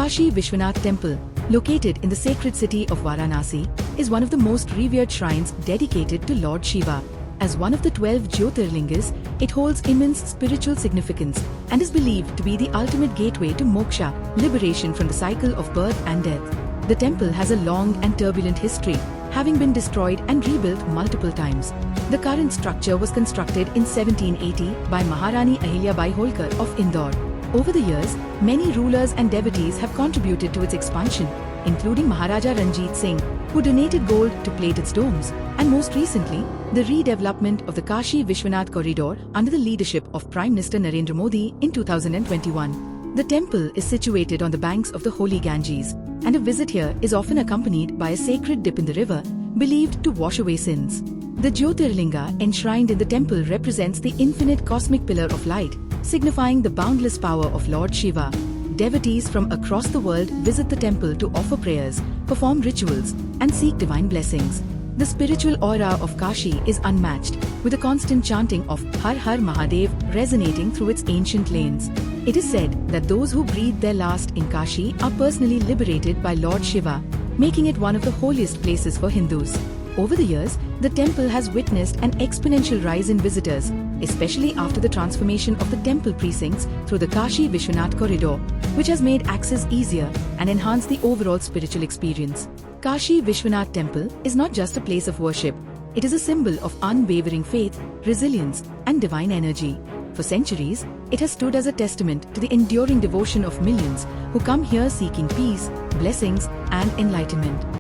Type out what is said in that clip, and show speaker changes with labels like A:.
A: Kashi Vishwanath Temple, located in the sacred city of Varanasi, is one of the most revered shrines dedicated to Lord Shiva. As one of the 12 Jyotirlingas, it holds immense spiritual significance and is believed to be the ultimate gateway to Moksha, liberation from the cycle of birth and death. The temple has a long and turbulent history, having been destroyed and rebuilt multiple times. The current structure was constructed in 1780 by Maharani Ahilyabai Holkar of Indore. Over the years, many rulers and devotees have contributed to its expansion, including Maharaja Ranjit Singh, who donated gold to plate its domes, and most recently, the redevelopment of the Kashi Vishwanath Corridor under the leadership of Prime Minister Narendra Modi in 2021. The temple is situated on the banks of the holy Ganges, and a visit here is often accompanied by a sacred dip in the river, believed to wash away sins. The Jyotirlinga enshrined in the temple represents the infinite cosmic pillar of light, signifying the boundless power of Lord Shiva. Devotees from across the world visit the temple to offer prayers, perform rituals, and seek divine blessings. The spiritual aura of Kashi is unmatched, with a constant chanting of Har Har Mahadev resonating through its ancient lanes. It is said that those who breathe their last in Kashi are personally liberated by Lord Shiva, making it one of the holiest places for Hindus. Over the years, the temple has witnessed an exponential rise in visitors, especially after the transformation of the temple precincts through the Kashi Vishwanath Corridor, which has made access easier and enhanced the overall spiritual experience. Kashi Vishwanath Temple is not just a place of worship, it is a symbol of unwavering faith, resilience, and divine energy. For centuries, it has stood as a testament to the enduring devotion of millions who come here seeking peace, blessings, and enlightenment.